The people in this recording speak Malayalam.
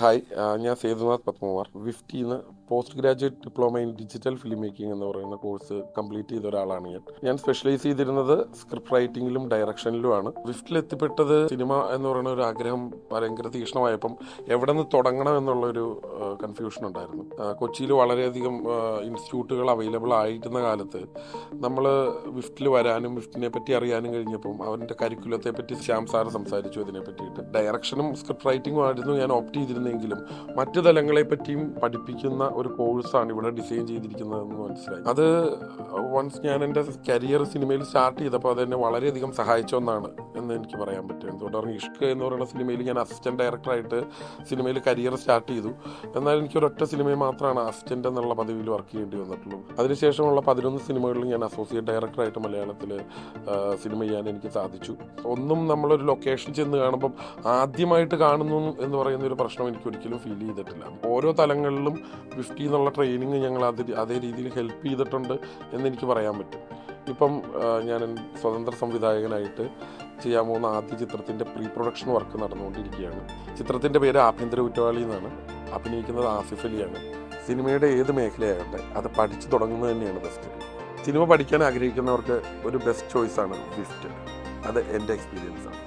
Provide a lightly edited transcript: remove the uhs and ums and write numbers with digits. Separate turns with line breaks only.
ഹായ്, ഞാൻ സേതുനാഥ് പത്മകുമാർ. വിഫ്റ്റിന്ന് post graduate diploma in digital film making എന്ന് പറയുന്ന കോഴ്സ് കംപ്ലീറ്റ് ചെയ്ത ഒരാളാണ് ഞാൻ സ്പെഷ്യലൈസ് ചെയ്തിരുന്നത് സ്ക്രിപ്റ്റ് റൈറ്റിംഗിലും ഡയറക്ഷനിലുമാണ്. വിഫ്റ്റിൽ എത്തിപ്പെട്ടത് സിനിമ എന്ന് പറയുന്ന ഒരു ആഗ്രഹം ഭയങ്കര തീക്ഷ്ണമായപ്പം എവിടെ നിന്ന് തുടങ്ങണം എന്നുള്ളൊരു കൺഫ്യൂഷൻ ഉണ്ടായിരുന്നു. കൊച്ചിയിൽ വളരെയധികം ഇൻസ്റ്റിറ്റ്യൂട്ടുകൾ അവൈലബിൾ ആയിരുന്ന കാലത്ത് നമ്മൾ വിഫ്റ്റിൽ വരാനും വിഫ്റ്റിനെ പറ്റി അറിയാനും കഴിഞ്ഞപ്പം അവൻ്റെ കരിക്കുലത്തെ പറ്റി ശ്യാം സാറ് സംസാരിച്ചു. അതിനെ പറ്റിയിട്ട് ഡയറക്ഷനും സ്ക്രിപ്റ്റ് റൈറ്റിംഗും ആയിരുന്നു ഞാൻ ഓപ്റ്റ് ചെയ്തിരുന്നെങ്കിലും മറ്റു തലങ്ങളെ പറ്റിയും പഠിപ്പിക്കുന്ന ഒരു കോഴ്സാണ് ഇവിടെ ഡിസൈൻ ചെയ്തിരിക്കുന്നതെന്ന് മനസ്സിലായി. അത് വൺസ് ഞാൻ എൻ്റെ കരിയർ സിനിമയിൽ സ്റ്റാർട്ട് ചെയ്തപ്പോൾ അതെന്നെ വളരെയധികം സഹായിച്ച ഒന്നാണ് എന്ന് എനിക്ക് പറയാൻ പറ്റും. എന്തുകൊണ്ടാണ് ഇഷ്ക് എന്ന് പറയുന്ന സിനിമയിൽ ഞാൻ അസിസ്റ്റന്റ് ഡയറക്ടറായിട്ട് സിനിമയിൽ കരിയർ സ്റ്റാർട്ട് ചെയ്തു. എന്നാൽ എനിക്കൊരൊറ്റ സിനിമയിൽ മാത്രമാണ് അസിസ്റ്റന്റ് എന്നുള്ള പദവിയിൽ വർക്ക് ചെയ്യേണ്ടി വന്നിട്ടുള്ളൂ. അതിനുശേഷമുള്ള 11 സിനിമകളിൽ ഞാൻ അസോസിയേറ്റ് ഡയറക്ടറായിട്ട് മലയാളത്തിൽ സിനിമ ചെയ്യാൻ എനിക്ക് സാധിച്ചു. ഒന്നും നമ്മളൊരു ലൊക്കേഷൻ ചെന്ന് കാണുമ്പം ആദ്യമായിട്ട് കാണുന്നു എന്ന് പറയുന്ന ഒരു പ്രശ്നം എനിക്ക് ഒരിക്കലും ഫീൽ ചെയ്തിട്ടില്ല. ഓരോ തലങ്ങളിലും 50 എന്നുള്ള ട്രെയിനിങ് ഞങ്ങൾ അതേ രീതിയിൽ ഹെൽപ്പ് ചെയ്തിട്ടുണ്ട് എന്നെനിക്ക് പറയാൻ പറ്റും. ഇപ്പം ഞാൻ സ്വതന്ത്ര സംവിധായകനായിട്ട് ചെയ്യാൻ പോകുന്ന ആദ്യ ചിത്രത്തിൻ്റെ പ്രീ പ്രൊഡക്ഷൻ വർക്ക് നടന്നുകൊണ്ടിരിക്കുകയാണ്. ചിത്രത്തിൻ്റെ പേര് ആഭ്യന്തര കുറ്റവാളി എന്നാണ്. അഭിനയിക്കുന്നത് ആസിഫ് അലിയാണ്. സിനിമയുടെ ഏത് മേഖലയാകട്ടെ അത് പഠിച്ചു തുടങ്ങുന്നത് തന്നെയാണ് ബെസ്റ്റ്. സിനിമ പഠിക്കാൻ ആഗ്രഹിക്കുന്നവർക്ക് ഒരു ബെസ്റ്റ് ചോയ്സാണ് വിഫ്റ്റ്. അത് എൻ്റെ എക്സ്പീരിയൻസാണ്.